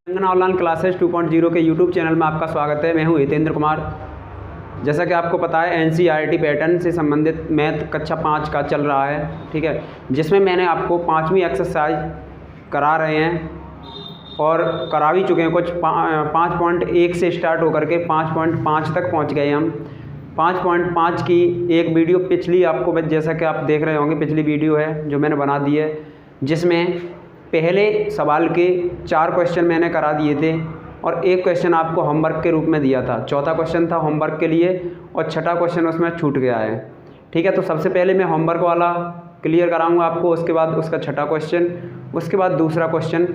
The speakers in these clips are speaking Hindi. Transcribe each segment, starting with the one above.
तेलंगाना ऑनलाइन क्लासेस 2.0 के यूट्यूब चैनल में आपका स्वागत है। मैं हूं हितेंद्र कुमार। जैसा कि आपको पता है एनसीईआरटी पैटर्न से संबंधित मैथ कक्षा 5 का चल रहा है, ठीक है, जिसमें मैंने आपको 5वीं एक्सरसाइज करा रहे हैं और करा भी चुके हैं। कुछ 5.1 से स्टार्ट होकर के 5.5 तक पहुँच गए हम। 5.5 की एक वीडियो पिछली आपको, जैसा कि आप देख रहे होंगे, पिछली वीडियो है जो मैंने बना दी है, जिसमें पहले सवाल के 4 क्वेश्चन मैंने करा दिए थे और एक क्वेश्चन आपको होमवर्क के रूप में दिया था। चौथा क्वेश्चन था होमवर्क के लिए और छठा क्वेश्चन उसमें छूट गया है, ठीक है। तो सबसे पहले मैं होमवर्क वाला क्लियर कराऊंगा आपको, उसके बाद उसका छठा क्वेश्चन, उसके बाद दूसरा क्वेश्चन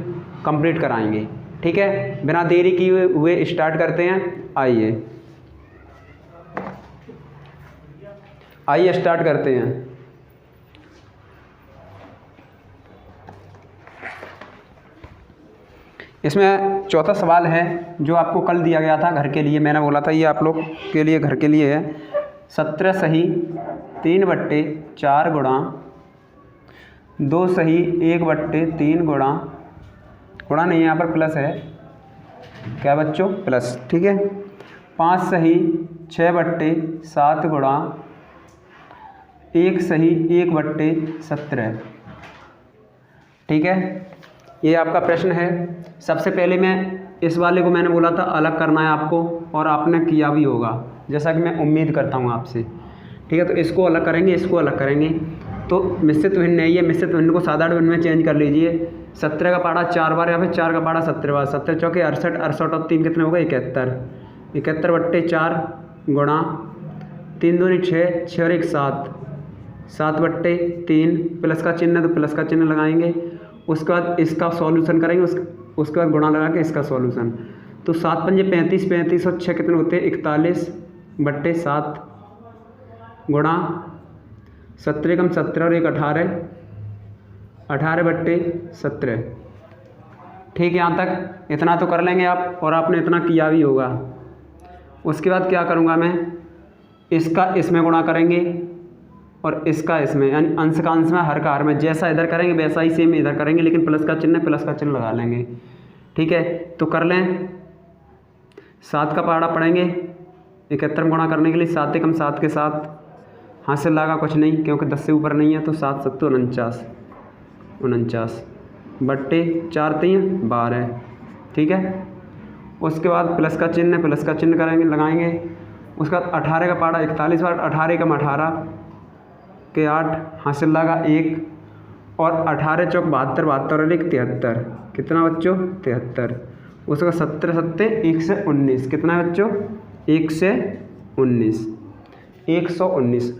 कंप्लीट कराएंगे, ठीक है। बिना देरी किए हुए स्टार्ट करते हैं। आइए स्टार्ट करते हैं। इसमें चौथा सवाल है जो आपको कल दिया गया था घर के लिए। मैंने बोला था ये आप लोग के लिए घर के लिए है। 17 सही 3/4 गुणा 2 सही 1/3 गुणा नहीं, यहाँ पर प्लस है, क्या बच्चों, प्लस, ठीक है। 5 सही 6/7 गुणा 1 सही 1/17, ठीक है। ये आपका प्रश्न है। सबसे पहले मैं इस वाले को मैंने बोला था अलग करना है आपको, और आपने किया भी होगा, जैसा कि मैं उम्मीद करता हूँ आपसे, ठीक है। तो इसको अलग करेंगे, इसको अलग करेंगे। तो मिश्रित भिन्न है ये, मिश्रित भिन्न को साधारण भिन्न में चेंज कर लीजिए। 17 का पहाड़ा 4 बार या फिर 4 का पहाड़ा 17 बार, 17 चौके 68, 68 और 3 कितने हो गए, 71, 71/4 गुणा 3 दूनी 6, 6 और 1 7, 7/3, प्लस का चिन्ह तो प्लस का चिन्ह लगाएंगे। उसके बाद इसका सॉल्यूशन करेंगे, उसके बाद गुणा लगा के इसका सॉल्यूशन। तो 7 पंजे 35, 35 और 6 कितने होते हैं, 41/7 गुणा 17 कम 17 और 1 18, 18/17, ठीक है। यहाँ तक इतना तो कर लेंगे आप, और आपने इतना किया भी होगा। उसके बाद क्या करूँगा मैं, इसका इसमें गुणा करेंगे और इसका इसमें, यानी अंश का अंश में, हर का हर में। जैसा इधर करेंगे वैसा ही सेम इधर करेंगे, लेकिन प्लस का चिन्ह लगा लेंगे, ठीक है। तो कर लें। 7 का पहाड़ा पढ़ेंगे 71 में गुणा करने के लिए, 7 कम 7 के 7, हासिल लगा कुछ नहीं क्योंकि 10 से ऊपर नहीं है। तो 7 7 49, 49/4 3 12, ठीक है। उसके बाद प्लस का चिन्ह करेंगे, लगाएंगे। उसके बाद 18 का पहाड़ा 41 बार, 18 कम 18 के 8, हासिल लगा 1, और 18 चौक 72, 72 और 1 73, कितना बच्चों, 73। उसका 17 7 1 से 19, कितना है बच्चों, 1 से 19, 119।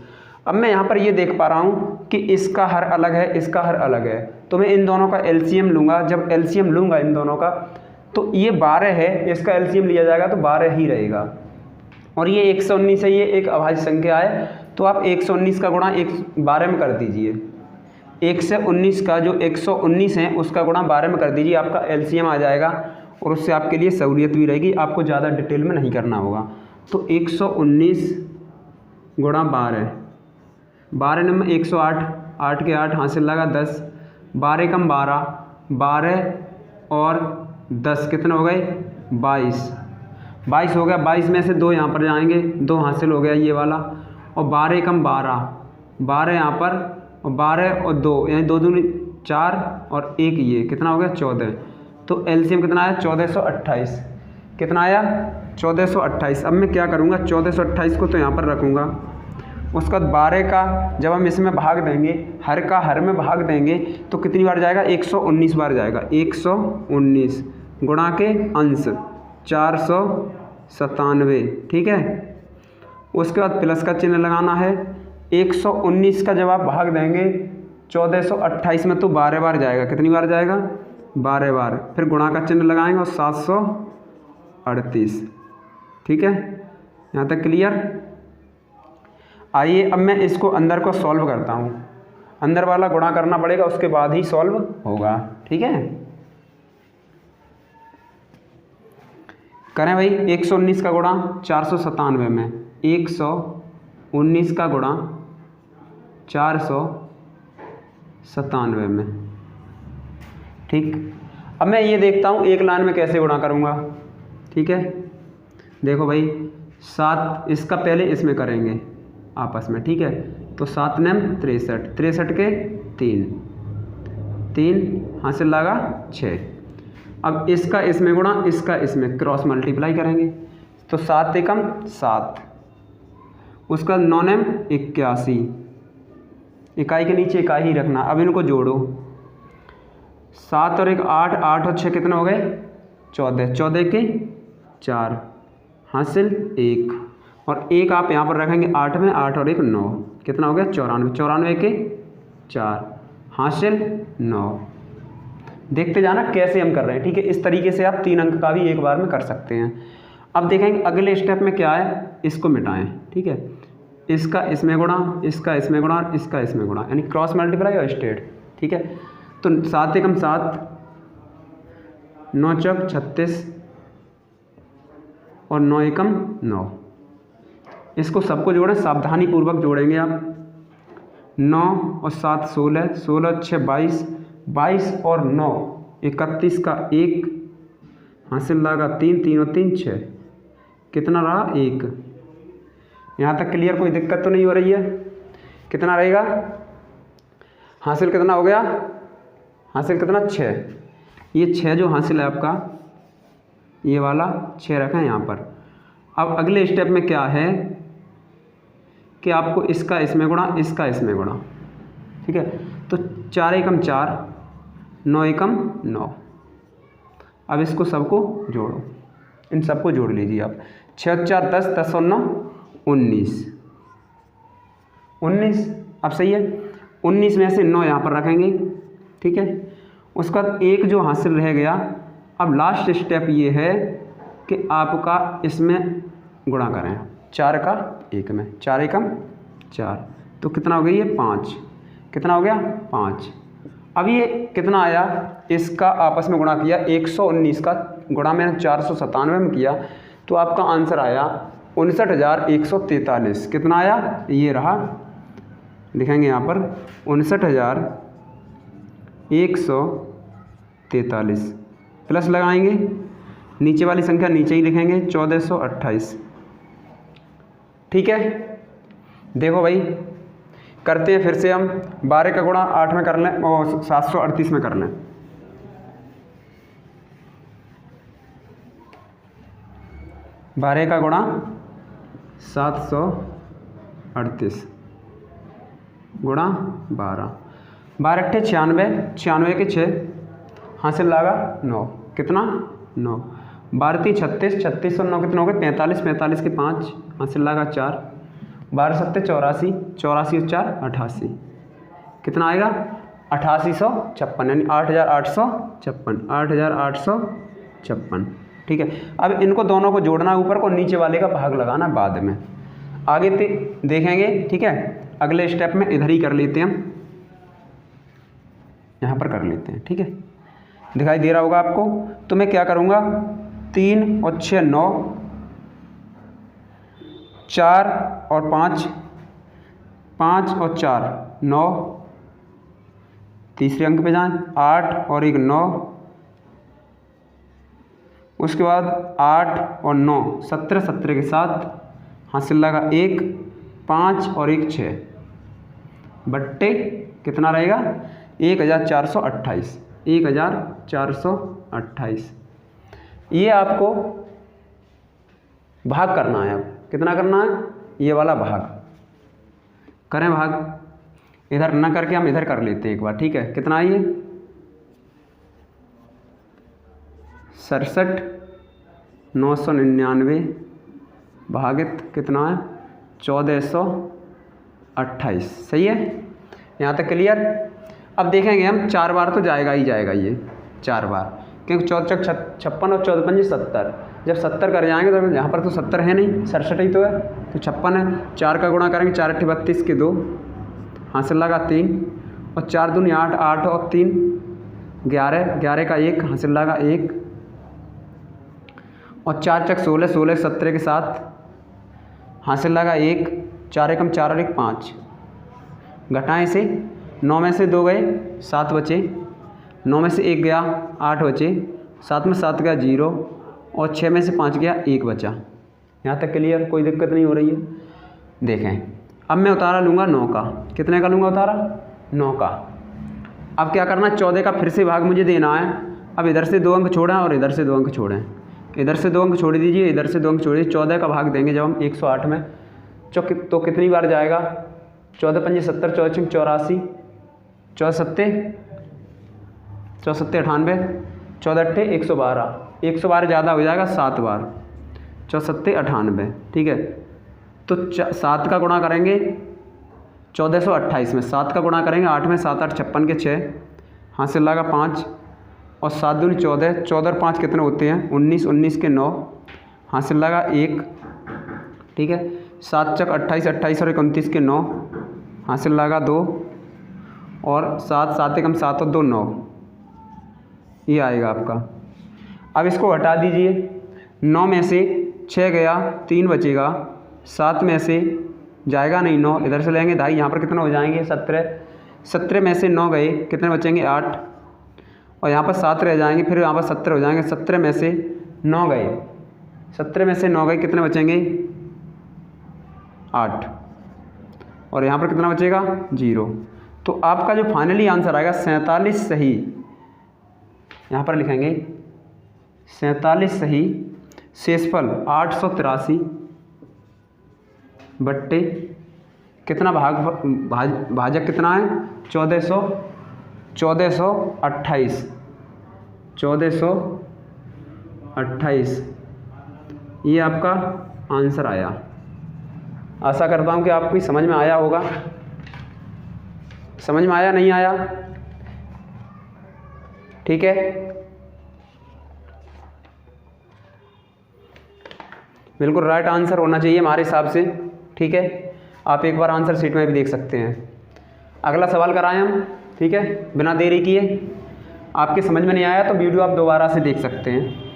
अब मैं यहाँ पर ये देख पा रहा हूँ कि इसका हर अलग है, इसका हर अलग है, तो मैं इन दोनों का एलसीएम लूँगा। जब एलसीएम लूँगा इन दोनों का, तो ये 12 है, इसका एलसीएम लिया जाएगा तो 12 ही रहेगा। और ये 119 है, ये एक अभाज्य संख्या है, तो आप 119 का गुणा 12 में कर दीजिए। 1 से 19 का जो 119 है उसका गुणा 12 में कर दीजिए, आपका एलसीएम आ जाएगा, और उससे आपके लिए सहूलियत भी रहेगी, आपको ज़्यादा डिटेल में नहीं करना होगा। तो 119 गुणा 12, 12 नंबर 108, 8 के 8, हासिल लगा 10, 12 कम 12, 12 और 10 कितने हो गए, 22 हो गया। 22 में से 2 यहाँ पर जाएंगे, 2 हासिल हो गया ये वाला, और 12 कम 12, 12 यहाँ पर, और 12 और 2 यानी 2 दूनी 4 और 1 ये कितना हो गया, 14। तो एलसीएम कितना आया, 1428, कितना आया, 1428। अब मैं क्या करूँगा, 1428 को तो यहाँ पर रखूँगा। उसके बाद 12 का जब हम इसमें भाग देंगे, हर का हर में भाग देंगे, तो कितनी बार जाएगा, 119 बार जाएगा। 119 गुणा के अंश 497, ठीक है। उसके बाद प्लस का चिन्ह लगाना है। 119 का जब आप भाग देंगे 1428 में, तो 12 बार जाएगा, कितनी बार जाएगा, 12 बार। फिर गुणा का चिन्ह लगाएंगे और 738, ठीक है। यहाँ तक क्लियर। आइए अब मैं इसको अंदर को सॉल्व करता हूँ। अंदर वाला गुणा करना पड़ेगा, उसके बाद ही सॉल्व होगा, ठीक है। करें भाई, 119 का गुणा 497 में, 119 का गुणा 497 में, ठीक। अब मैं ये देखता हूँ एक लाइन में कैसे गुणा करूँगा। ठीक है, देखो भाई 7 इसका पहले इसमें करेंगे आपस में। ठीक है, तो 7 नेम 63, 63 के 3, 3 हासिल लगा 6। अब इसका इसमें गुणा, इसका इसमें क्रॉस मल्टीप्लाई करेंगे, तो 7 एकम 7, उसका 9 नेम 81, इकाई के नीचे इकाई ही रखना। अब इनको जोड़ो, 7 और 1 8, 8 और 6 कितने हो गए 14, 14 के 4 हासिल 1, और 1 आप यहाँ पर रखेंगे 8 में, 8 और 1 9, कितना हो गया 94, 94 के 4 हासिल 9। देखते जाना कैसे हम कर रहे हैं। ठीक है, इस तरीके से आप 3 अंक का भी एक बार में कर सकते हैं। अब देखेंगे अगले स्टेप में क्या है, इसको मिटाएं। ठीक है, इसका इसमें गुणा, इसका इसमें गुणा, इसका इसमें गुणा, यानी क्रॉस मल्टीप्लाई और स्टेट। ठीक है, तो 7 एकम 7, 9 चौक 36 और 9 एकम 9। इसको सबको जोड़ें, सावधानी पूर्वक जोड़ेंगे आप। 9 और 7 16, 16 और 6 22, 22 और 9 31 का 1 हासिल लगा 3, 3 और 3 6, कितना रहा 1। यहाँ तक क्लियर, कोई दिक्कत तो नहीं हो रही है। कितना रहेगा हासिल, कितना हो गया हासिल, कितना 6। ये 6 जो हासिल है आपका, ये वाला 6 रखें यहाँ पर। अब अगले स्टेप में क्या है कि आपको इसका इसमें गुणा, इसका इसमें गुणा। ठीक है, तो 4 एकम 4, 9 एकम 9। अब इसको सबको जोड़ो, इन सबको जोड़ लीजिए आप। 6 और 4 10, 10 और 9 19, 19। अब सही है, 19 में से 9 यहाँ पर रखेंगे। ठीक है, उसका एक जो हासिल रह गया। अब लास्ट स्टेप ये है कि आपका इसमें गुणा करें, 4 का 1 में, 4 एकम 4, तो कितना हो गया ये 5, कितना हो गया 5। अब ये कितना आया, इसका आपस में गुणा किया, 119 का गुणा मैंने 497 में किया, तो आपका आंसर आया 59,143। कितना आया, ये रहा, लिखेंगे यहाँ पर 59,143, प्लस लगाएंगे, नीचे वाली संख्या नीचे ही लिखेंगे 1428। ठीक है, देखो भाई करते हैं फिर से हम। 12 का गुणा 8 में कर लें और 738 में कर लें। बारह का गुणा 738 गुणा 12, 12 अट्ठे 96, 96 के 6 हासिल लगा 9, कितना 9। 12 3 36, 36 और 9 कितने हो गए 45, 45 के 5 हासिल लगा 4, 12 7 84, 84 और 4 88, कितना आएगा 8856, यानी 8856, 8856। ठीक है, अब इनको दोनों को जोड़ना, ऊपर को नीचे वाले का भाग लगाना बाद में, आगे देखेंगे। ठीक है, अगले स्टेप में इधर ही कर लेते हैं हम, यहाँ पर कर लेते हैं। ठीक है, दिखाई दे रहा होगा आपको। तो मैं क्या करूँगा, 3 और 6 9, 4 और 5, 5 और 4 9, तीसरे अंक पे जाएं, 8 और 1 9, उसके बाद 8 और 9 17, 17 के साथ हासिल लगा 1, 5 और 1 6 बट्टे कितना रहेगा 1428, 1428। ये आपको भाग करना है। अब कितना करना है, ये वाला भाग करें। भाग इधर ना करके हम इधर कर लेते हैं एक बार। ठीक है, कितना है ये 67,999 भागित कितना है 1428। सही है, यहाँ तक क्लियर। अब देखेंगे हम 4 बार तो जाएगा ही जाएगा ये 4 बार, क्योंकि 14 चौक 56 और 14 पंजे 70। जब 70 कर जाएंगे तो यहाँ पर तो 70 है नहीं, 67 ही तो है, तो 56 है। 4 का गुणा करेंगे, 4 अट्ठे 32 के 2 हासिल लगा 3, और 4 दूनी 8, 8 और 3 11, 11 का 1 हासिल लगा 1, और 4 चक 16, 16 17 के साथ हासिल लगा 1, 4 एकम 4 और 1 5, घटाएँ से 9 में से 2 गए 7 बचे, 9 में से 1 गया 8 बचे, 7 में 7 गया 0 और 6 में से 5 गया 1 बचा। यहाँ तक क्लियर, कोई दिक्कत नहीं हो रही है। देखें अब मैं उतारा लूँगा 9 का, कितने का लूँगा उतारा 9 का। अब क्या करना है 14 का फिर से भाग मुझे देना है। अब इधर से 2 अंक छोड़ें और इधर से 2 अंक छोड़ें, इधर से 2 अंक छोड़ दीजिए, इधर से 2 अंक छोड़िए। 14 का भाग देंगे जब हम 108 में तो कितनी बार जाएगा 14 पंजे 70, 14 छंग 84, 14 सत्ते 98, 14 अट्ठे 112, 112 ज़्यादा हो जाएगा 7 बार, 14 सत्ते 98। ठीक है, तो 7 का गुणा करेंगे 1428 में, 7 का गुणा करेंगे 8 में, 7 8 56 के 6, हासिल लगा 5 और 7 दूनी 14, 14 और 5 कितने होते हैं 19, 19 के 9, हासिल लगा 1। ठीक है, 7 चक 28, 28 और 29 के 9, हासिल लगा 2 और 7 7 एकम 7 और 2 9, ये आएगा आपका। अब इसको हटा दीजिए, 9 में से 6 गया 3 बचेगा, 7 में से जाएगा नहीं 9, इधर से लेंगे 2.5, यहाँ पर कितना हो जाएंगे 17, 17 में से 9 गए कितने बचेंगे 8 और यहाँ पर 7 रह जाएंगे, फिर यहाँ पर 17 हो जाएंगे, 17 में से 9 गए, 17 में से 9 गए कितने बचेंगे 8 और यहाँ पर कितना बचेगा 0। तो आपका जो फाइनली आंसर आएगा 47 सही, यहाँ पर लिखेंगे 47 सही, शेषफल 883 बट्टे कितना भाजक कितना है 1428, ये आपका आंसर आया। आशा करता हूँ कि आपको समझ में आया होगा। समझ में आया नहीं आया? ठीक है, बिल्कुल राइट आंसर होना चाहिए हमारे हिसाब से। ठीक है, आप एक बार आंसर शीट में भी देख सकते हैं। अगला सवाल कराएं हम। ठीक है, बिना देरी किए। आपके समझ में नहीं आया तो वीडियो आप दोबारा से देख सकते हैं।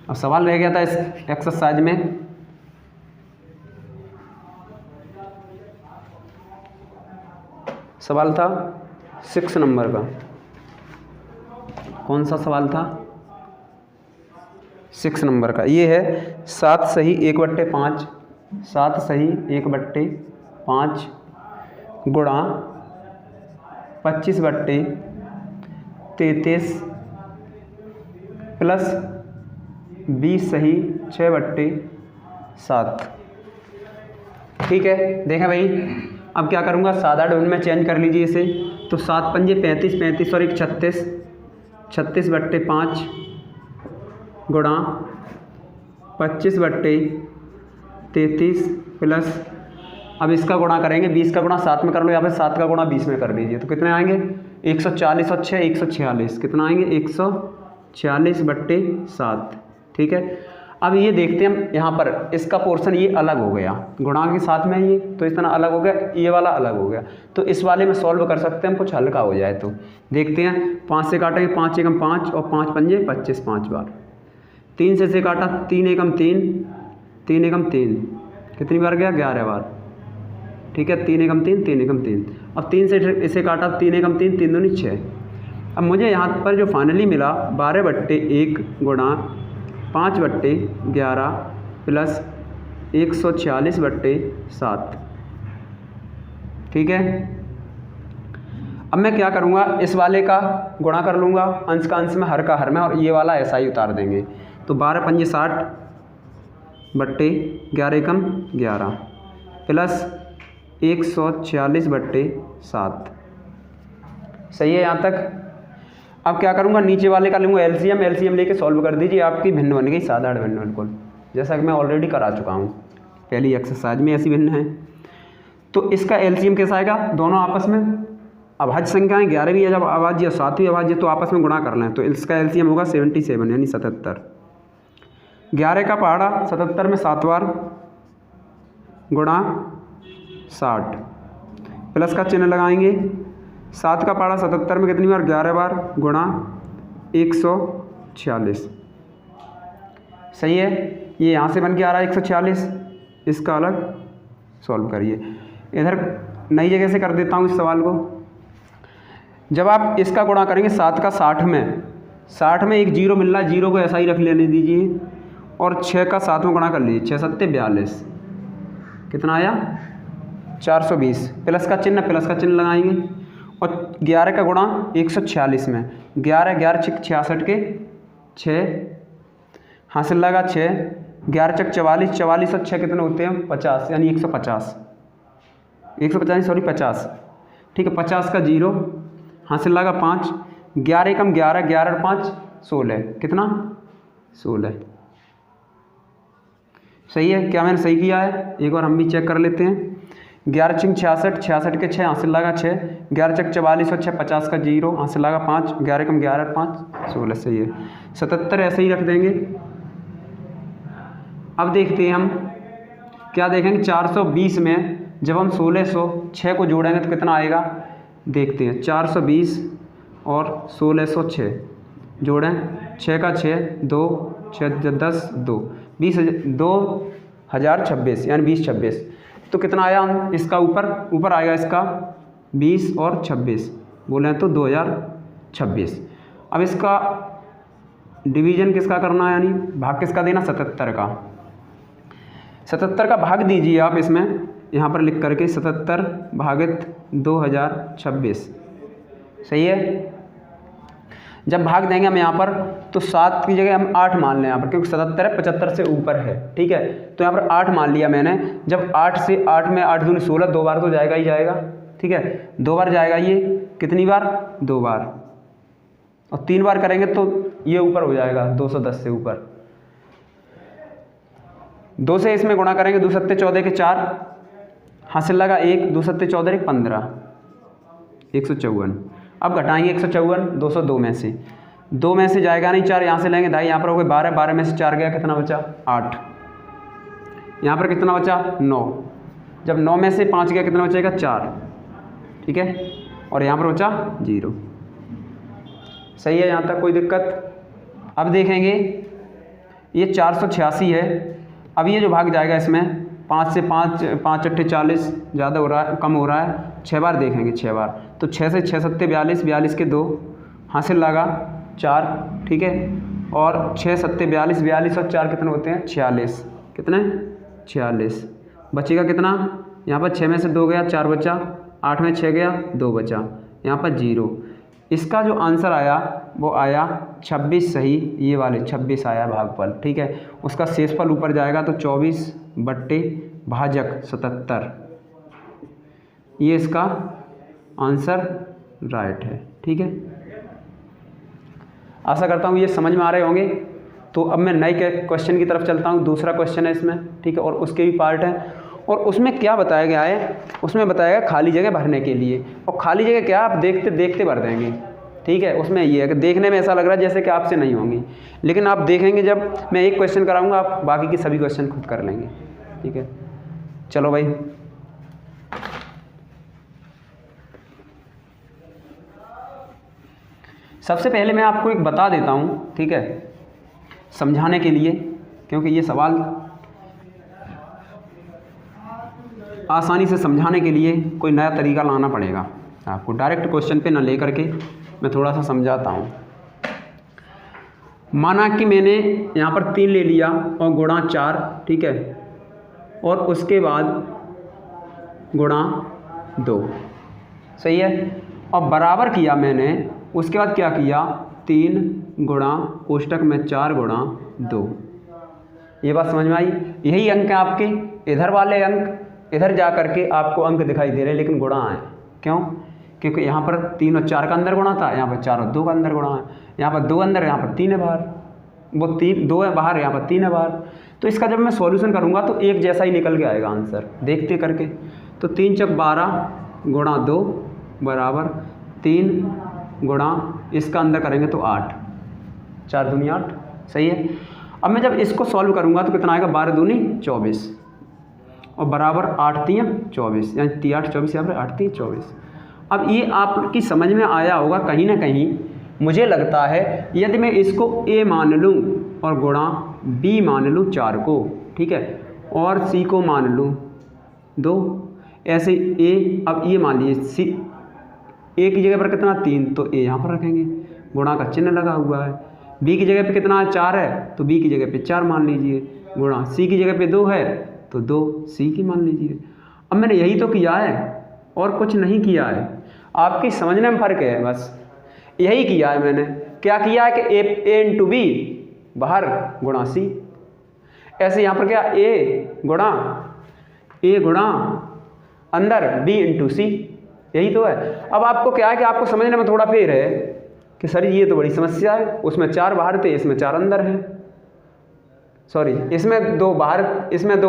अब सवाल रह गया था इस एक्सरसाइज में, सवाल था 6 नंबर का। कौन सा सवाल था 6 नंबर का? ये है 7 सही 1/5, 7 सही 1/5 गुणा 25/33 प्लस 20 सही 6/7। ठीक है, देखें भाई, अब क्या करूँगा सादा डबल में चेंज कर लीजिए इसे। तो 7 पंजे 35, 35 और 1 36, 36/5 गुणा 25/33 प्लस, अब इसका गुणा करेंगे 20 का गुणा 7 में कर लो, यहाँ पे 7 का गुणा 20 में कर दीजिए। तो कितने आएंगे 140 और 6 146, कितना आएंगे 146/7। ठीक है, अब ये देखते हैं हम यहाँ पर इसका पोर्शन ये अलग हो गया, गुणा के साथ में ये तो इतना अलग हो गया, ये वाला अलग हो गया। तो इस वाले में सॉल्व कर सकते हैं हम, कुछ हल्का हो जाए तो। देखते हैं 5 से काटेंगे 5 एकम 5 और 5 पंजे 25 5 बार। 3 से काटा 3 एकम 3, 3 एकम 3 कितनी बार गया 11 बार। ठीक है, 3 एकम 3, 3 एकम 3। अब 3 से इसे काटा 3 एकम 3, 3 दूनी 6। अब मुझे यहाँ पर जो फाइनली मिला 12/1 गुणा 5/11 प्लस 146/7। ठीक है, अब मैं क्या करूँगा इस वाले का गुणा कर लूँगा, अंश का अंश में हर का हर में, और ये वाला ऐसा ही उतार देंगे। तो 12 पंजे 60/11 एकम 11 प्लस 146/7। सही है यहाँ तक? अब क्या करूँगा नीचे वाले का लूँगा एलसीएम, एलसीएम लेके सॉल्व कर दीजिए, आपकी भिन्न बन गई सादा भिन्न, बिल्कुल जैसा कि मैं ऑलरेडी करा चुका हूँ पहली एक्सरसाइज में, ऐसी भिन्न है। तो इसका एलसीएम कैसा आएगा, दोनों आपस में अभाज्य संख्याएं 11वीं जब अभाज्य 7वीं अभाज्य तो आपस में गुणा कर लें, तो इसका एलसीएम होगा 77 यानी 77। 11 का पहाड़ा 77 में 7 बार गुणा 60 प्लस का चिन्ह लगाएंगे। 7 का पहाड़ा 77 में कितनी बार 11 बार गुणा 146। सही है, ये यहाँ से बन के आ रहा है 146, इसका अलग सॉल्व करिए। इधर नई जगह से कर देता हूँ इस सवाल को। जब आप इसका गुणा करेंगे 7 का 60 में, 60 में एक जीरो मिल रहा है, जीरो को ऐसा ही रख लेने दीजिए, और 6 का 7 में गुणा कर लीजिए, 6 सत्ते 42, कितना आया 420। प्लस का चिन्ह लगाएंगे, और 11 का गुणा 146 में, 11 11 छिक 66 के 6 हासिल लगा 6, 11 चक 44, 44 और 6 कितने होते हैं 50, यानी 150, 50। ठीक है, 50 का 0 हासिल लगा 5, 11 कम 11, 11 और 5 16, कितना 16। सही है, क्या मैंने सही किया है? एक बार हम भी चेक कर लेते हैं। 11 छिंग 66, 66 के 6 हासिल लगा 6, 11 चक 44 और 6 50 का 0 हासिल लगा 5, 11 कम 11 और 5 16। सही है, 77 ऐसे ही रख देंगे। अब देखते हैं हम क्या देखेंगे, 420 में जब हम 1606 को जोड़ेंगे तो कितना आएगा, देखते हैं। 420 और 1606 जोड़ें, 6 का 6 2, 6 10 2, 2026 यानी 2026। तो कितना आया इसका ऊपर आएगा इसका 20 और 26 बोले तो 2026। अब इसका डिवीज़न किसका करना है, यानी भाग किसका देना, 77 का। 77 का भाग दीजिए आप इसमें, यहाँ पर लिख करके 77 भागित 2026। सही है, जब भाग देंगे हम यहाँ पर तो 7 की जगह हम 8 मान लें यहाँ पर, क्योंकि 77 है 75 से ऊपर है। ठीक है, तो यहाँ पर 8 मान लिया मैंने। जब 8 से 8 में 8 दूनी 16, 2 बार तो जाएगा ही जाएगा। ठीक है, 2 बार जाएगा, ये कितनी बार 2 बार, और 3 बार करेंगे तो ये ऊपर हो जाएगा 210 से ऊपर। 2 से इसमें गुणा करेंगे, 2 सत्ते 14 के 4 हासिल लगा 1, 2 सत्ते 14 के 15, 154। अब घटाएंगे 154 202 में से, 2 में से जाएगा नहीं 4, यहाँ से लेंगे ढाई, यहाँ पर हो गए 12, 12 में से 4 गया, कितना बचा 8, यहाँ पर कितना बचा 9, जब 9 में से 5 गया कितना बचेगा 4। ठीक है, और यहाँ पर बचा 0। सही है, यहाँ तक कोई दिक्कत? अब देखेंगे ये 486 है। अब ये जो भाग जाएगा इसमें 5 से 5, 5 अट्ठे 40, ज़्यादा हो रहा है कम हो रहा है, 6 बार देखेंगे 6 बार, तो 6 से 6 सत्ते 42, 42 के 2 हासिल लगा 4। ठीक है, और 6 सत्ते 42, 42 और 4 कितने होते हैं 46, कितने 46। बचेगा कितना, यहाँ पर 6 में से 2 गया 4 बचा, 8 में 6 गया 2 बचा, यहाँ पर 0। इसका जो आंसर आया वो आया 26। सही, ये वाले 26 आया भागफल। ठीक है, उसका शेषफल ऊपर जाएगा तो 24 बट्टे भाजक 77, ये इसका आंसर राइट है। ठीक है, आशा करता हूँ ये समझ में आ रहे होंगे। तो अब मैं नए क्वेश्चन की तरफ चलता हूँ। दूसरा क्वेश्चन है इसमें, ठीक है, और उसके भी पार्ट हैं। और उसमें क्या बताया गया है, उसमें बताया गया खाली जगह भरने के लिए। और खाली जगह क्या, आप देखते देखते भर देंगे। ठीक है, उसमें ये है कि देखने में ऐसा लग रहा है जैसे कि आपसे नहीं होंगी, लेकिन आप देखेंगे जब मैं एक क्वेश्चन कराऊंगा, आप बाकी के सभी क्वेश्चन खुद कर लेंगे। ठीक है, चलो भाई। सबसे पहले मैं आपको एक बता देता हूँ, ठीक है, समझाने के लिए, क्योंकि ये सवाल आसानी से समझाने के लिए कोई नया तरीका लाना पड़ेगा आपको। डायरेक्ट क्वेश्चन पे ना लेकर के मैं थोड़ा सा समझाता हूँ। माना कि मैंने यहाँ पर 3 ले लिया और गुणा 4, ठीक है, और उसके बाद गुणा 2, सही है, और बराबर किया मैंने। उसके बाद क्या किया, 3 गुणा कोष्टक में 4 गुणा 2। ये बात समझ में आई? यही अंक है आपके, इधर वाले अंक इधर जा करके आपको अंक दिखाई दे रहे हैं, लेकिन गुणा है। क्यों? क्योंकि यहाँ पर 3 और 4 का अंदर गुणा था, यहाँ पर 4 और 2 का अंदर गुणा है। यहाँ पर 2 अंदर, यहाँ पर 3 है बाहर, वो 2 है बाहर, यहाँ पर 3 है बाहर। तो इसका जब मैं सॉल्यूशन करूँगा तो एक जैसा ही निकल के आएगा आंसर, देखते करके। तो 3 चक 12 गुणा 2 बराबर 3 गुणा इसका अंदर करेंगे तो 8, 4 दूनी 8, सही है। अब मैं जब इसको सॉल्व करूँगा तो कितना आएगा, 12 दूनी 24 और बराबर 8 3 24, यानी 8 24, यहाँ पर 8 3 24। अब ये आपकी समझ में आया होगा कहीं ना कहीं मुझे लगता है यदि मैं इसको a मान लूँ और गुणा b मान लूँ 4 को, ठीक है, और c को मान लूँ 2, ऐसे a, अब ये मान लीजिए c a की जगह पर कितना 3, तो a यहाँ पर रखेंगे, गुणा का चिन्ह लगा हुआ है। b की जगह पे कितना 4 है, तो b की जगह पे 4 मान लीजिए, गुणा c की जगह पे 2 है तो 2 c की मान लीजिए। अब मैंने यही तो किया है और कुछ नहीं किया है, आपकी समझने में फ़र्क है, बस यही किया है मैंने। क्या किया है कि a इंटू बी बाहर गुणा c, ऐसे यहाँ पर क्या a गुणा अंदर b इंटू c, यही तो है। अब आपको क्या है कि आपको समझने में थोड़ा फेर है कि सर ये तो बड़ी समस्या है, उसमें 4 बाहर थे, इसमें 4 अंदर हैं, सॉरी इसमें 2 बाहर हैं, इसमें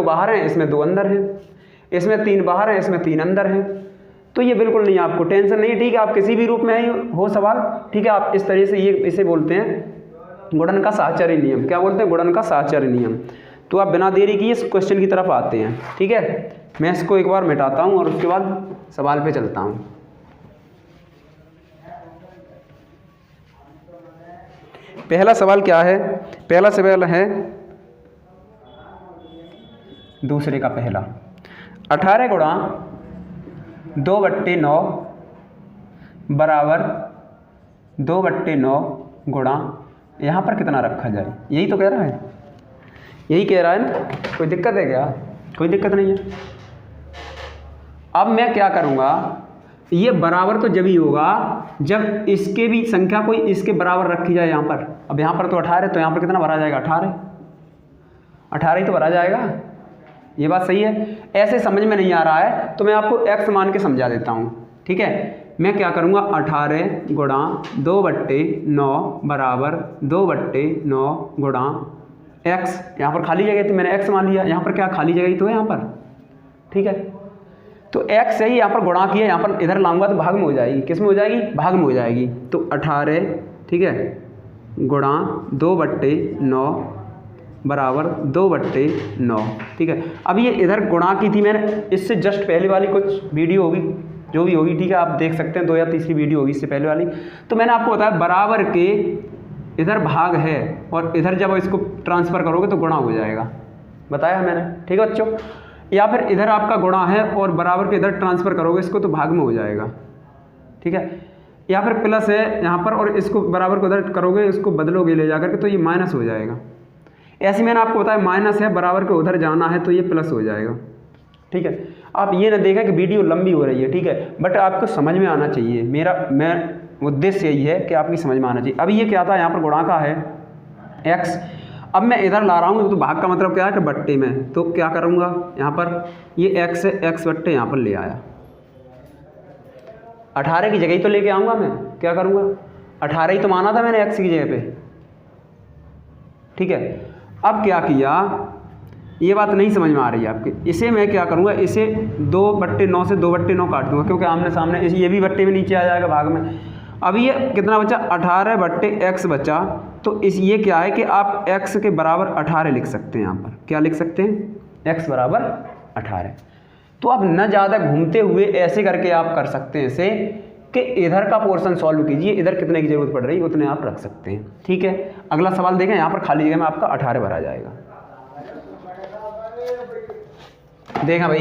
2 अंदर हैं, इसमें 3 बाहर हैं, इसमें 3 अंदर हैं। तो ये बिल्कुल नहीं, आपको टेंशन नहीं, ठीक है, आप किसी भी रूप में ही हो सवाल, ठीक है, आप इस तरह से ये इसे बोलते हैं गुणन का साहचर्य नियम। क्या बोलते हैं? गुणन का साहचर्य नियम। तो आप बिना देरी किए इस क्वेश्चन की तरफ आते हैं, ठीक है। मैं इसको एक बार मिटाता हूँ और उसके बाद सवाल पे चलता हूँ। पहला सवाल क्या है? पहला सवाल है दूसरे का पहला, 18 गुणा 2/9 बराबर 2/9 गुणा, यहाँ पर कितना रखा जाए, यही तो कह रहा है, यही कह रहा है ना। कोई दिक्कत है क्या? कोई दिक्कत नहीं है। अब मैं क्या करूँगा, ये बराबर तो जब ही होगा जब इसके भी संख्या कोई इसके बराबर रखी जाए यहाँ पर। अब यहाँ पर तो 18, तो यहाँ पर कितना भरा जाएगा? 18 ही तो भरा जाएगा। ये बात सही है। ऐसे समझ में नहीं आ रहा है तो मैं आपको x मान के समझा देता हूँ, ठीक है। मैं क्या करूँगा, 18 गुणा 2/9 बराबर 2/9 गुणा x, यहाँ पर खाली जगह थी मैंने x मान लिया, यहाँ पर क्या खाली जगह ही तो है यहाँ पर, ठीक है। तो x से ही यहाँ पर गुणा किया, यहाँ पर इधर लाऊंगा तो भाग में हो जाएगी, किस में हो जाएगी? भाग में हो जाएगी। तो 18, ठीक है, गुणा 2/9 बराबर 2/9, ठीक है। अब ये इधर गुणा की थी मैंने, इससे जस्ट पहले वाली कुछ वीडियो होगी जो भी होगी, ठीक है, आप देख सकते हैं, 2 या तीसरी वीडियो होगी इससे पहले वाली। तो मैंने आपको बताया बराबर के इधर भाग है और इधर जब इसको ट्रांसफ़र करोगे तो गुणा हो जाएगा, बताया मैंने, ठीक है बच्चों। या फिर इधर आपका गुणा है और बराबर के इधर ट्रांसफ़र करोगे इसको तो भाग में हो जाएगा, ठीक है। या फिर प्लस है यहाँ पर और इसको बराबर को उधर करोगे, इसको बदलोगे ले जाकर के, तो ये माइनस हो जाएगा। ऐसे मैंने आपको बताया माइनस है, बराबर के उधर जाना है तो ये प्लस हो जाएगा, ठीक है। आप ये ना देखें कि वीडियो लंबी हो रही है, ठीक है, बट आपको समझ में आना चाहिए। मैं उद्देश्य यही है कि आपकी समझ में आना चाहिए। अभी ये क्या था, यहाँ पर गुणा का है x, अब मैं इधर ला रहा हूँ तो भाग का मतलब क्या है कि बट्टे में, तो क्या करूँगा, यहाँ पर ये x है, x बट्टे यहाँ पर ले आया, 18 की जगह ही तो लेके आऊँगा मैं, क्या करूँगा, 18 ही तो माना था मैंने x की जगह पे, ठीक है। अब क्या किया, ये बात नहीं समझ में आ रही है आपके, इसे मैं क्या करूँगा, इसे 2/9 से 2/9 काट दूँगा, क्योंकि आमने सामने ये भी बट्टे में नीचे आ जाएगा भाग में। अब ये कितना बचा, 18/x बचा, तो ये क्या है कि आप x के बराबर 18 लिख सकते हैं। यहाँ पर क्या लिख सकते हैं, x बराबर 18। तो अब न ज़्यादा घूमते हुए ऐसे करके आप कर सकते हैं इसे कि इधर का पोर्शन सॉल्व कीजिए, इधर कितने की ज़रूरत पड़ रही है उतने आप रख सकते हैं, ठीक है। अगला सवाल देखें, यहाँ पर खाली जगह में आपका 18 भरा जाएगा। देखा भाई,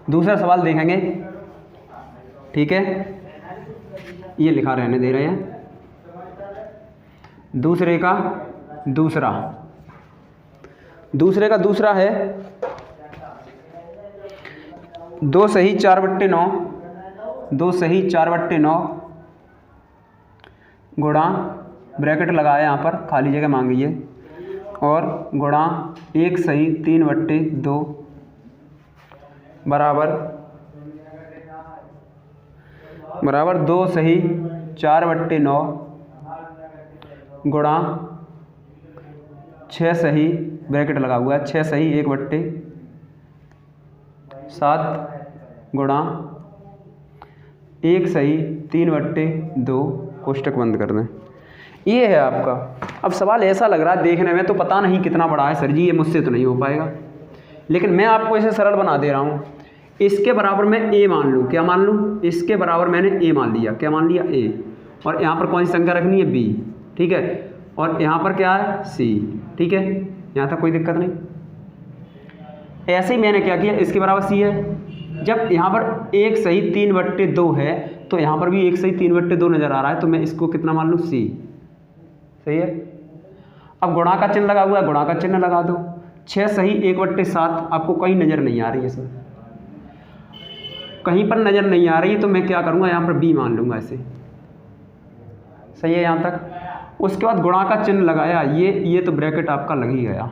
दूसरा सवाल देखेंगे, ठीक है, ये लिखा रहने दे रहे हैं। दूसरे का दूसरा है 2 सही 4/9, 2 सही 4/9 गुणा, ब्रैकेट लगाया यहाँ पर, खाली जगह मांगी है, और गुणा 1 सही 3/2 बराबर 2 सही 4/9 गुणा 6 सही, ब्रैकेट लगा हुआ है, 6 सही 1/7 गुणा 1 सही 3/2, कोष्टक बंद कर दें। ये है आपका। अब सवाल ऐसा लग रहा है देखने में तो पता नहीं कितना बड़ा है, सर जी ये मुझसे तो नहीं हो पाएगा, लेकिन मैं आपको इसे सरल बना दे रहा हूँ। इसके बराबर मैं a मान लूँ, क्या मान लूँ, इसके बराबर मैंने a मान लिया, क्या मान लिया, a। और यहाँ पर कौन सी संख्या रखनी है, बी, ठीक है, और यहाँ पर क्या है, सी, ठीक है, यहाँ तक कोई दिक्कत नहीं। ऐसे ही मैंने क्या किया, इसके बराबर सी है। जब यहाँ पर 1 सही 3/2 है तो यहाँ पर भी 1 सही 3/2 नज़र आ रहा है, तो मैं इसको कितना मान लूँ, सी, सही है। अब गुणा का चिन्ह लगा हुआ है, गुणा का चिन्ह लगा दो। 6 सही 1/7 आपको कहीं नज़र नहीं आ रही है, इसमें कहीं पर नज़र नहीं आ रही, तो मैं क्या करूँगा, यहाँ पर बी मान लूँगा, ऐसे सही है यहाँ तक। उसके बाद गुणा का चिन्ह लगाया, ये तो ब्रैकेट आपका लग ही गया।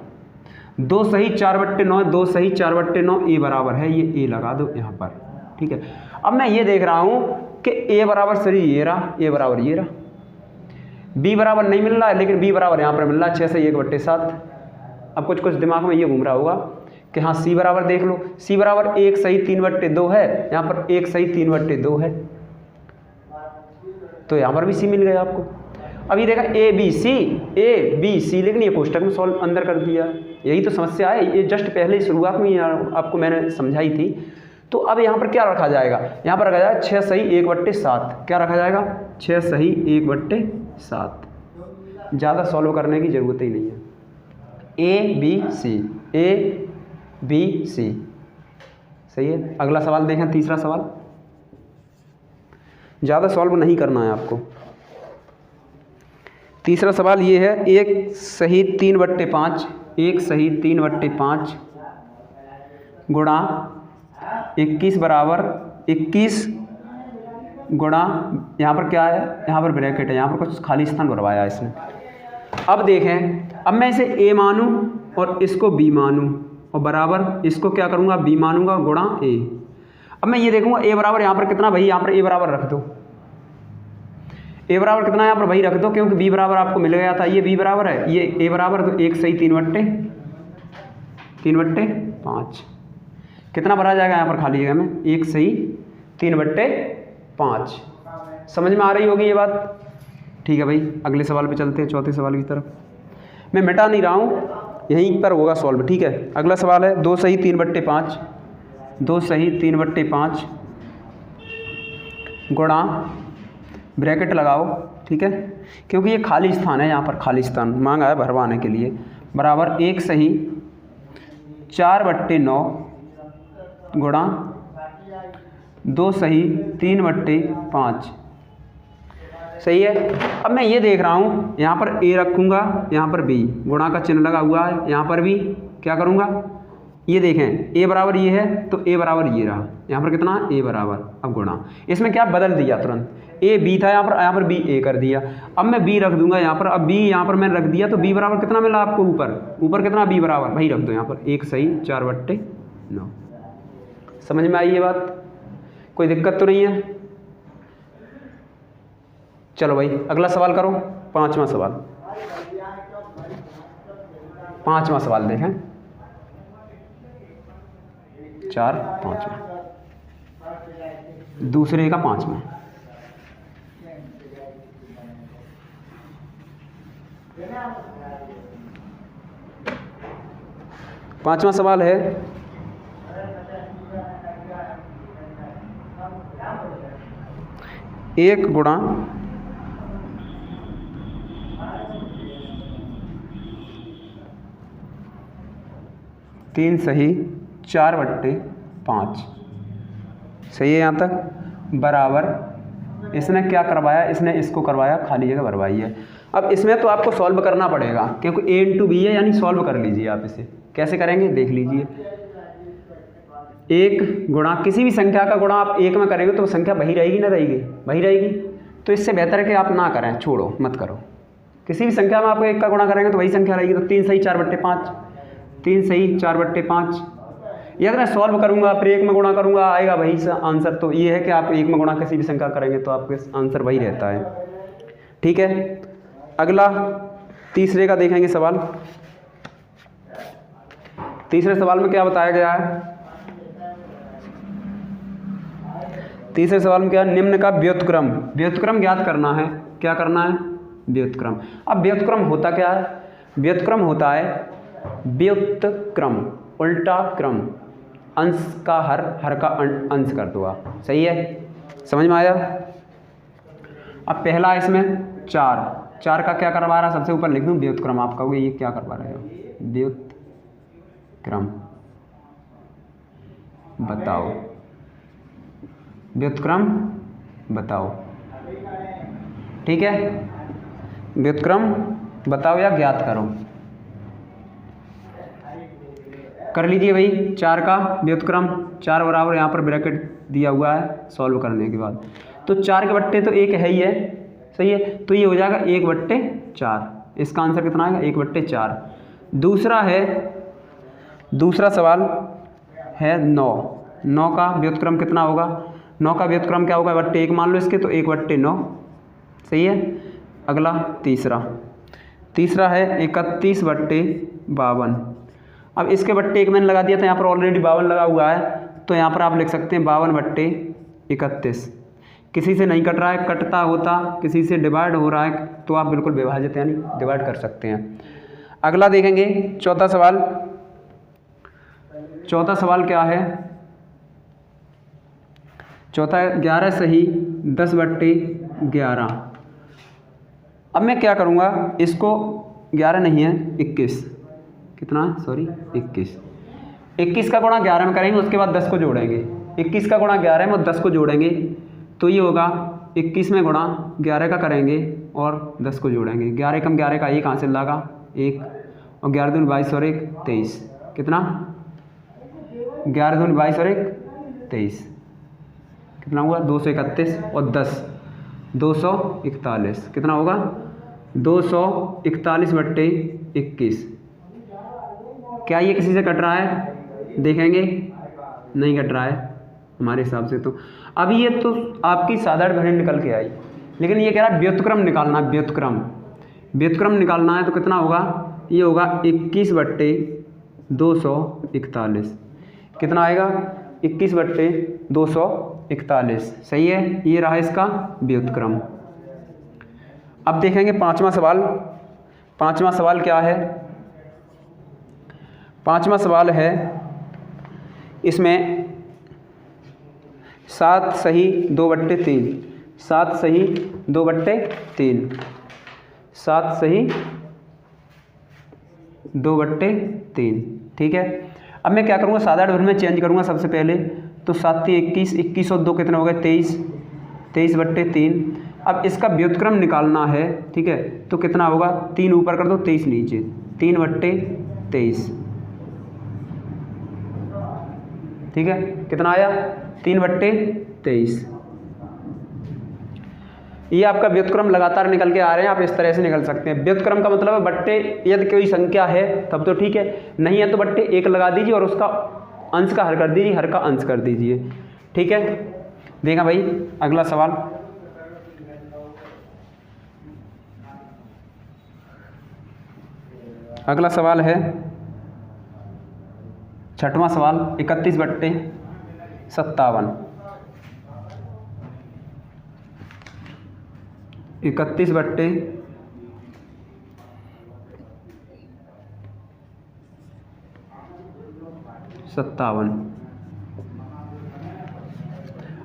2 सही 4/9, 2 सही 4/9 ए बराबर है, ये ए लगा दो यहाँ पर, ठीक है। अब मैं ये देख रहा हूँ कि ए बराबर सही ये रहा, ए बराबर ये रहा, बी बराबर नहीं मिल रहा है, लेकिन बी बराबर यहाँ पर मिल रहा है 6 सही 1/7। अब कुछ दिमाग में ये घूम रहा होगा कि हाँ सी बराबर देख लो, सी बराबर 1 सही 3/2 है, यहाँ पर 1 सही 3/2 है, तो यहाँ पर भी सी मिल गया आपको। अभी देखा ए बी सी, लेकिन ये कोष्टक में सॉल्व अंदर कर दिया, यही तो समस्या है। ये जस्ट पहले ही शुरुआत में आपको मैंने समझाई थी। तो अब यहाँ पर क्या रखा जाएगा, यहाँ पर रखा जाएगा 6 सही 1/7। क्या रखा जाएगा, 6 सही 1/7। ज़्यादा सॉल्व करने की ज़रूरत ही नहीं है। ए बी सी, सही है। अगला सवाल देखें, तीसरा सवाल। ज़्यादा सॉल्व नहीं करना है आपको। तीसरा सवाल ये है, 1 सही 3/5, 1 सही 3/5 गुणा 21 बराबर 21 गुणा, यहाँ पर क्या है, यहाँ पर ब्रैकेट है, यहाँ पर कुछ खाली स्थान भरवाया है इसने। अब देखें, अब मैं इसे ए मानूँ और इसको बी मानूँ, और बराबर इसको क्या करूँगा, बी मानूंगा गुणा ए। अब मैं ये देखूँगा ए बराबर यहाँ पर कितना, भाई यहाँ पर ए बराबर रख दो, ए बराबर कितना यहाँ पर भाई रख दो, क्योंकि बी बराबर आपको मिल गया था, ये बी बराबर है, ये ए बराबर, तो 1 सही 3/5 कितना भरा जाएगा यहाँ पर खाली जगह में, 1 सही 3/5। समझ में आ रही होगी ये बात, ठीक है भाई। अगले सवाल पे चलते हैं, चौथे सवाल की तरफ। मैं मिटा नहीं रहा हूँ, यहीं पर होगा सॉल्व, ठीक है। अगला सवाल है 2 सही 3/5, 2 सही 3/5 गुणा, ब्रैकेट लगाओ, ठीक है, क्योंकि ये खाली स्थान है, यहाँ पर खाली स्थान मांगा है भरवाने के लिए, बराबर 1 सही 4/9 गुणा 2 सही 3/5, सही है। अब मैं ये देख रहा हूँ, यहाँ पर ए रखूँगा, यहाँ पर बी, गुणा का चिन्ह लगा हुआ है, यहाँ पर भी क्या करूँगा, ये देखें ए बराबर ये है, तो ए बराबर ये रहा, यहाँ पर कितना, ए बराबर, अब गुणा, इसमें क्या बदल दिया तुरंत, ए बी था यहाँ पर बी ए कर दिया। अब मैं बी रख दूंगा यहाँ पर, अब बी यहाँ पर मैंने रख दिया, तो बी बराबर कितना मिला आपको, ऊपर कितना, बी बराबर भाई रख दो यहाँ पर 1 सही 4/9। समझ में आई ये बात, कोई दिक्कत तो नहीं है। चलो भाई अगला सवाल करो, पांचवा सवाल देखें, 4 5वां, दूसरे का 5वां। पांचवा सवाल है, एक गुणा 3 सही 4/5, सही है यहाँ तक, बराबर इसने क्या करवाया, इसने इसको करवाया खाली जगह भरवाई है। अब इसमें तो आपको सॉल्व करना पड़ेगा, क्योंकि a इंटू बी है, यानी सॉल्व कर लीजिए आप इसे। कैसे करेंगे देख लीजिए, 1 गुणा, किसी भी संख्या का गुणा आप 1 में करेंगे तो संख्या वही रहेगी ना, वही रहेगी। तो इससे बेहतर है कि आप ना करें, छोड़ो मत करो। किसी भी संख्या में आप 1 का गुणा करेंगे तो वही संख्या रहेगी। तो 3 सही 4/5, 3 सही 4/5। ये अगर मैं सॉल्व करूँगा फिर 1 में गुणा करूँगा, आएगा वही आंसर। तो ये है कि आप 1 में गुणा किसी भी संख्या करेंगे तो आपके आंसर वही रहता है, ठीक है। अगला तीसरे का देखेंगे सवाल। तीसरे सवाल में क्या बताया गया है, तीसरे सवाल में क्या, निम्न का व्युत्क्रम ज्ञात करना है। क्या करना है, व्युत्क्रम। अब व्युत्क्रम होता क्या है, व्युत्क्रम होता है व्युत्क्रम, उल्टा क्रम, अंश का हर का अंश कर दो आप, सही है, समझ में आया। अब पहला इसमें 4 का क्या करवा रहा है, सबसे ऊपर लिख दूँ व्युत्क्रम। आप कहोगे ये क्या करवा रहे हो, व्युत्क्रम बताओ, व्युत्क्रम बताओ, ठीक है, व्युत्क्रम बताओ या ज्ञात करो। कर लीजिए भाई 4 का व्युत्क्रम, 4 बराबर यहाँ पर ब्रैकेट दिया हुआ है सॉल्व करने के बाद। तो 4 के बट्टे तो 1 है ही है, सही है, तो ये हो जाएगा 1/4। इसका आंसर कितना आएगा 1/4। दूसरा सवाल है 9 का व्युत्क्रम कितना होगा। 9 का व्युत्क्रम क्या होगा, बट्टे 1 मान लो इसके, तो 1/9, सही है। अगला तीसरा है 31/52। अब इसके बट्टे 1 मैंने लगा दिया था, यहाँ पर ऑलरेडी 52 लगा हुआ है, तो यहाँ पर आप लिख सकते हैं 52/31। किसी से नहीं कट रहा है, कटता होता किसी से डिवाइड हो रहा है तो आप बिल्कुल विभाजित यानी डिवाइड कर सकते हैं। अगला देखेंगे चौथा सवाल क्या है। चौथा 11 सही 10/11। अब मैं क्या करूँगा, इसको 11 नहीं है 21, कितना सॉरी 21 का गुणा 11 में करेंगे, उसके बाद 10 को जोड़ेंगे। 21 का गुणा 11 में और 10 को जोड़ेंगे तो ये होगा 21 में गुणा 11 का करेंगे और 10 को जोड़ेंगे। 11 कम 11 का 1 हासिल लगा 1, और 11 दूनी 22 और 1 23, कितना 11 दूनी 22 और 1 23, कितना हुआ 231 और 10 241, कितना होगा 241/21। क्या ये किसी से कट रहा है, देखेंगे नहीं कट रहा है हमारे हिसाब से। तो अब ये तो आपकी साधारण घड़ी निकल के आई, लेकिन ये कह रहा है व्युत्क्रम निकालना है, व्युत्क्रम निकालना है, तो कितना होगा, ये होगा 21/241, कितना आएगा 21/241, सही है। ये रहा इसका व्युत्क्रम। अब देखेंगे पांचवा सवाल क्या है। पांचवा सवाल है, इसमें 7 सही 2/3, 7 सही 2/3, 7 सही 2/3, ठीक है। अब मैं क्या करूँगा, साधारण भर में चेंज करूँगा सबसे पहले। तो 7 × 21, 21 और 2 कितने हो गए 23, 23/3। अब इसका व्युत्क्रम निकालना है, ठीक है, तो कितना होगा, 3 ऊपर कर दो 23 नीचे, 3/23, ठीक है, कितना आया 3/23। ये आपका व्युत्क्रम लगातार निकल के आ रहे हैं, आप इस तरह से निकल सकते हैं। व्युत्क्रम का मतलब है बट्टे, यदि कोई संख्या है तब तो ठीक है, नहीं है तो बट्टे 1 लगा दीजिए और उसका अंश का हर कर दीजिए, हर का अंश कर दीजिए, ठीक है। देखा भाई अगला सवाल, अगला सवाल है छठवां सवाल 31/57, 31/57।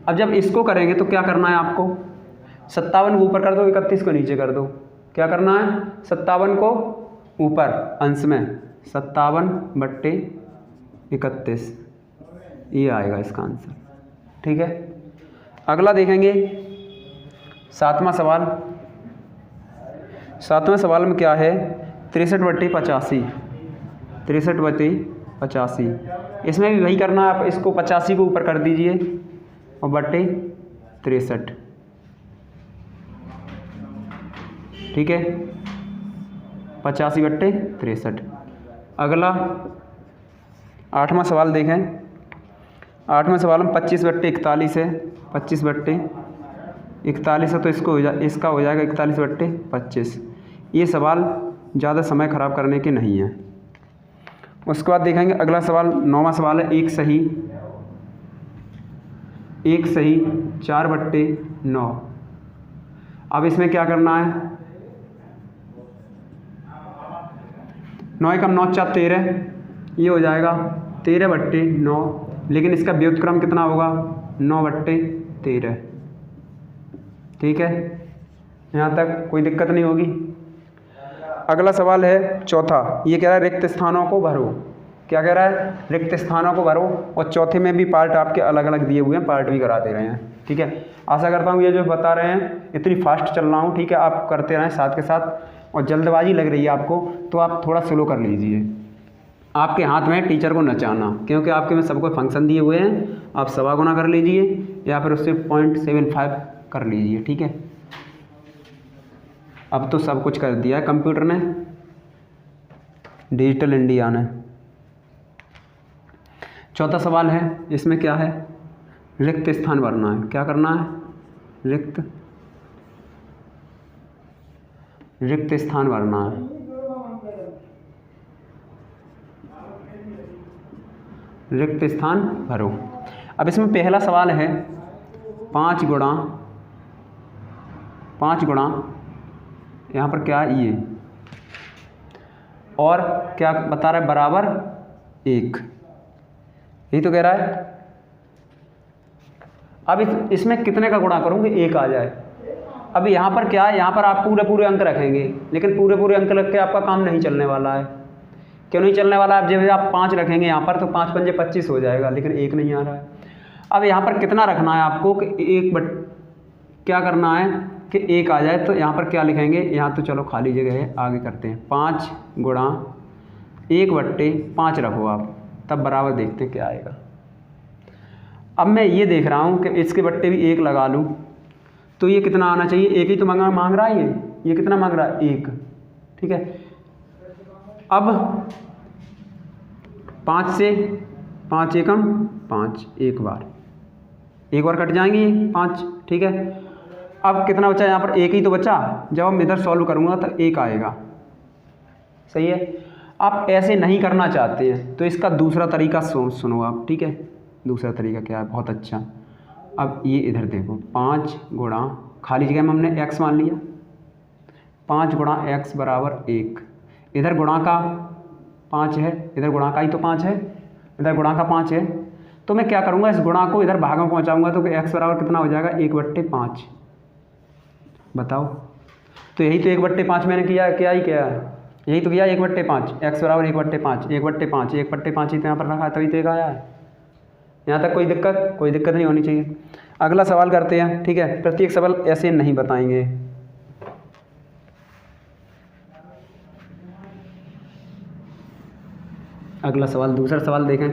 अब जब इसको करेंगे तो क्या करना है आपको, 57 को ऊपर कर दो, 31 को नीचे कर दो। क्या करना है, 57 को ऊपर अंश में, 57/31, ये आएगा इसका आंसर, ठीक है। अगला देखेंगे सातवां सवाल में क्या है, 63/85, 63/85। इसमें भी वही करना है, आप इसको 85 को ऊपर कर दीजिए और बट्टे 63, ठीक है, 85/63। अगला आठवां सवाल देखें। आठवें सवाल में 25/41 है, 25/41 है, तो इसका हो जाएगा 41/25। ये सवाल ज़्यादा समय ख़राब करने के नहीं हैं। उसके बाद देखेंगे अगला सवाल, 9वां सवाल है, 1 सही 4/9। अब इसमें क्या करना है, 9 × 9 = 13, ये हो जाएगा 13/9, लेकिन इसका व्युत्क्रम कितना होगा 9/13, ठीक है। यहाँ तक कोई दिक्कत नहीं होगी। अगला सवाल है चौथा, ये कह रहा है रिक्त स्थानों को भरो। क्या कह रहा है? रिक्त स्थानों को भरो। और चौथे में भी पार्ट आपके अलग अलग दिए हुए हैं, पार्ट भी करा दे रहे हैं। ठीक है, आशा करता हूँ ये जो बता रहे हैं इतनी फास्ट चल रहा हूँ, ठीक है, आप करते रहें साथ के साथ। और जल्दबाजी लग रही है आपको तो आप थोड़ा स्लो कर लीजिए। आपके हाथ में टीचर को नचाना, क्योंकि आपके में सबको फंक्शन दिए हुए हैं। आप 1.25 गुना कर लीजिए या फिर उससे 0.75 कर लीजिए। ठीक है, अब तो सब कुछ कर दिया है कंप्यूटर ने, डिजिटल इंडिया ने। चौथा सवाल है, इसमें क्या है? रिक्त स्थान भरना है। क्या करना है? रिक्त स्थान भरना है। रिक्त स्थान भरो। अब इसमें पहला सवाल है 5 गुणा यहाँ पर क्या है? ये, और क्या बता रहा है? बराबर 1, यही तो कह रहा है। अब इसमें कितने का गुणा करूँगी? 1 आ जाए। अब यहाँ पर क्या है? यहाँ पर आप पूरे अंक रखेंगे, लेकिन पूरे अंक रख के आपका काम नहीं चलने वाला है। क्यों नहीं चलने वाला? अब जब आप 5 रखेंगे यहाँ पर तो 5 पंजे 25 हो जाएगा, लेकिन 1 नहीं आ रहा है। अब यहाँ पर कितना रखना है आपको कि क्या करना है कि 1 आ जाए। तो यहाँ पर क्या लिखेंगे? यहाँ तो चलो खाली जगह है, आगे करते हैं। 5 गुणा 1/5 रखो आप, तब बराबर देखते हैं क्या आएगा। अब मैं ये देख रहा हूँ कि इसके बट्टे भी 1 लगा लूँ तो ये कितना आना चाहिए? 1 ही तो मांग रहा है। ये कितना मांग रहा है? 1। ठीक है, अब 5 से 5 एकम 5, एक बार कट जाएंगे ये 5। ठीक है, अब कितना बचा? यहाँ पर 1 ही तो बचा। जब हम इधर सॉल्व करूँगा तो 1 आएगा। सही है। आप ऐसे नहीं करना चाहते हैं तो इसका दूसरा तरीका सुनो आप। ठीक है, दूसरा तरीका क्या है? बहुत अच्छा। अब ये इधर देखो, 5 गुणा खाली जगह में हमने x मान लिया, 5 गुणा x बराबर 1। इधर गुणा का 5 है, इधर गुणा का ही तो 5 है, इधर गुणा का 5 है। तो मैं क्या करूँगा? इस गुणा को इधर भाग में पहुँचाऊँगा तो x बराबर कितना हो जाएगा? 1/5। बताओ, तो यही तो 1/5 मैंने किया, यही तो किया 1/5। x बराबर 1/5, 1/5 ही तो यहाँ पर रखा है, तभी तो 1 आया है। यहाँ तक कोई दिक्कत नहीं होनी चाहिए। अगला सवाल करते हैं। ठीक है, प्रत्येक सवाल ऐसे नहीं बताएंगे। अगला सवाल, दूसरा सवाल देखें।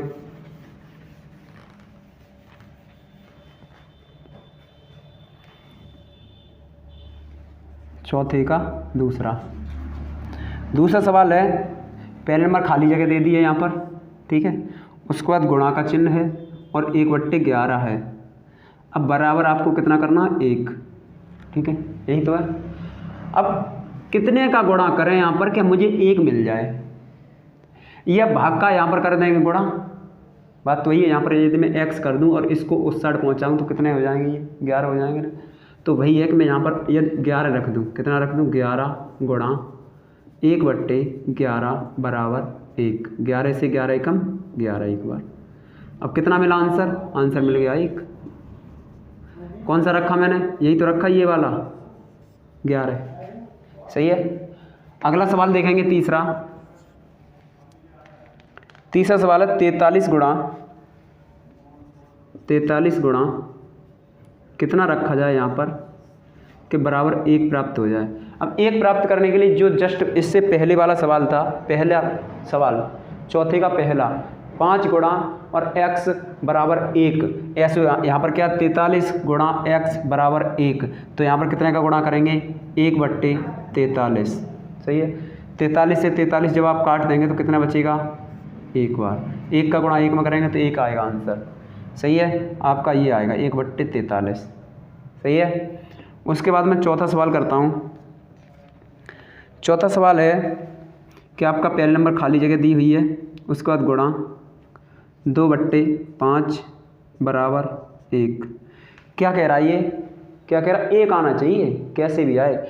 चौथे का दूसरा सवाल है, पहले नंबर खाली जगह दे दी है यहाँ पर। ठीक है, उसके बाद गुणा का चिन्ह है और 1/11 है। अब बराबर आपको कितना करना? 1। ठीक है, यही तो है। अब कितने का गुणा करें यहाँ पर कि मुझे 1 मिल जाए? यह भाग का यहाँ पर कर देंगे गुणा, बात तो वही है। यहाँ पर यदि मैं x कर दूँ और इसको उस साइड पहुँचाऊँ तो कितने हो जाएंगे? ये 11 हो जाएंगे ना। तो वही है कि मैं यहाँ पर ये 11 रख दूँ। कितना रख दूँ? 11 गुणा 1/11 बराबर 1। 11 से 11 एकम 11 एक बार। अब कितना मिला आंसर मिल गया 1। कौन सा रखा मैंने? यही तो रखा, ये वाला 11। सही है। अगला सवाल देखेंगे, तीसरा सवाल है 43 गुणा कितना रखा जाए यहाँ पर कि बराबर 1 प्राप्त हो जाए। अब 1 प्राप्त करने के लिए जो जस्ट इससे पहले वाला सवाल था, पहला सवाल चौथे का पहला, 5 गुणा और x बराबर 1, ऐसे यहाँ पर क्या 43 गुणा x बराबर 1। तो यहाँ पर कितने का गुणा करेंगे? 1/43। सही है। 43 से 43 जब आप काट देंगे तो कितना बचेगा? 1 बार। 1 का गुणा 1 में करेंगे तो 1 आएगा आंसर। सही है, आपका ये आएगा 1/43। सही है। उसके बाद मैं चौथा सवाल करता हूँ। चौथा सवाल है कि आपका पहले नंबर खाली जगह दी हुई है, उसके बाद गुणा 2/5 बराबर 1। क्या कह रहा है ये? क्या कह रहा है? 1 आना चाहिए, कैसे भी आए।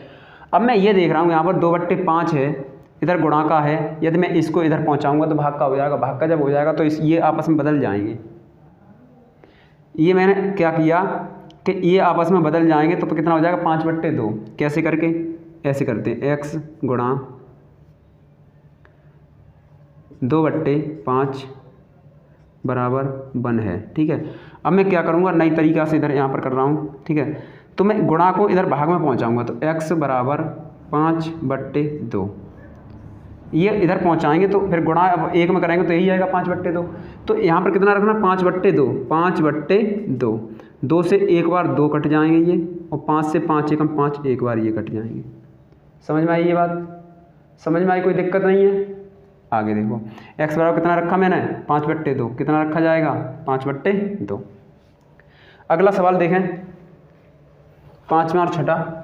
अब मैं ये देख रहा हूँ यहाँ पर 2/5 है, इधर गुणा का है। यदि मैं इसको इधर पहुँचाऊँगा तो भाग का हो जाएगा। भाग का जब हो जाएगा तो ये आपस में बदल जाएंगे। ये मैंने क्या किया कि ये आपस में बदल जाएंगे तो कितना हो जाएगा 5/2। कैसे करके, ऐसे करते हैं, x गुणा 2/5 बराबर 1 है। ठीक है, अब मैं क्या करूँगा, नई तरीक़ा से इधर यहाँ पर कर रहा हूँ। ठीक है, तो मैं गुणा को इधर भाग में पहुँचाऊँगा, तो x बराबर 5/2 ये इधर पहुँचाएंगे तो फिर गुणा अब एक में करेंगे तो यही आएगा 5/2। तो यहाँ पर कितना रखना, 5/2, 5/2, 2 से एक बार 2 कट जाएंगे ये, और 5 से 5 एकम 5 एक बार ये कट जाएंगे। समझ में आई ये बात? समझ में आई, कोई दिक्कत नहीं है? आगे देखो, x बराबर कितना रखा मैंने, 5/2, कितना रखा जाएगा, 5/2। अगला सवाल देखें, 5वां और छठा।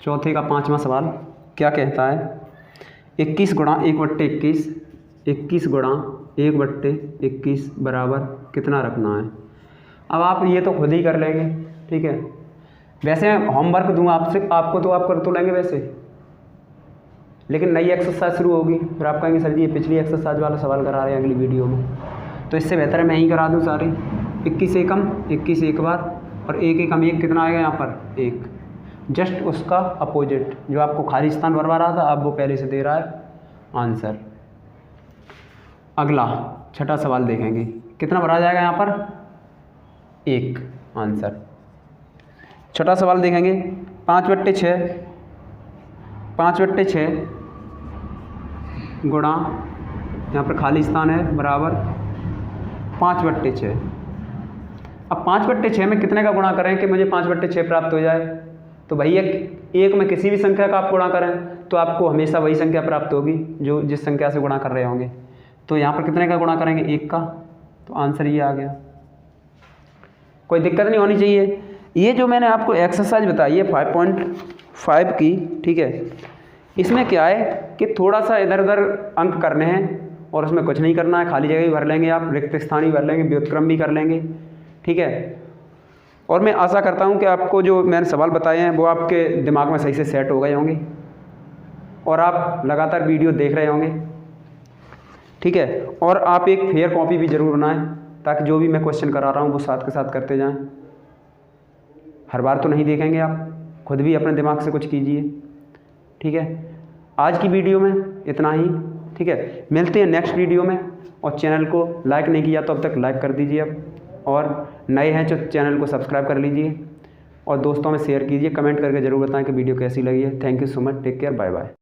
चौथे का 5वां सवाल क्या कहता है, 21 गुणा 1/21, 21 गुणा 1/21 बराबर कितना रखना है। अब आप ये तो खुद ही कर लेंगे। ठीक है, वैसे मैं होमवर्क दूंगा आपको तो आप कर तो लेंगे वैसे, लेकिन नई एक्सरसाइज शुरू होगी, फिर आप कहेंगे सर जी ये पिछली एक्सरसाइज वाला सवाल करा रहे हैं अगली वीडियो में, तो इससे बेहतर है मैं ही करा दूँ सारे। 21 एकम 21 एक बार, और 1 एकम 1 कितना आएगा यहाँ पर 1, जस्ट उसका अपोजिट, जो आपको खाली स्थान भरवा रहा था अब वो पहले से दे रहा है आंसर। अगला छठा सवाल देखेंगे, कितना भरा जाएगा यहाँ पर 1 आंसर। छठा सवाल देखेंगे, 5/6, 5/6 गुणा यहाँ पर खाली स्थान है बराबर 5/6। अब 5/6 में कितने का गुणा करें कि मुझे 5/6 प्राप्त हो जाए, तो भैया एक में किसी भी संख्या का आप गुणा करें तो आपको हमेशा वही संख्या प्राप्त होगी जो जिस संख्या से गुणा कर रहे होंगे। तो यहाँ पर कितने का गुणा करेंगे, 1 का, तो आंसर ये आ गया। कोई दिक्कत नहीं होनी चाहिए। ये जो मैंने आपको एक्सरसाइज बताई है 5.5 की, ठीक है, इसमें क्या है कि थोड़ा सा इधर उधर अंक करने हैं और उसमें कुछ नहीं करना है, खाली जगह भी भर लेंगे आप, रिक्त स्थान भी भर लेंगे, व्युत्क्रम भी कर लेंगे। ठीक है, और मैं आशा करता हूं कि आपको जो मैंने सवाल बताए हैं वो आपके दिमाग में सही से सेट हो गए होंगे और आप लगातार वीडियो देख रहे होंगे। ठीक है, और आप एक फेयर कॉपी भी ज़रूर बनाएं ताकि जो भी मैं क्वेश्चन करा रहा हूं वो साथ के साथ करते जाएं। हर बार तो नहीं देखेंगे आप, खुद भी अपने दिमाग से कुछ कीजिए। ठीक है, आज की वीडियो में इतना ही। ठीक है, मिलते हैं नेक्स्ट वीडियो में, और चैनल को लाइक नहीं किया तो अब तक लाइक कर दीजिए अब, और नए हैं तो चैनल को सब्सक्राइब कर लीजिए और दोस्तों में शेयर कीजिए। कमेंट करके ज़रूर बताएं कि वीडियो कैसी लगी है। Thank you so much, take care, bye bye.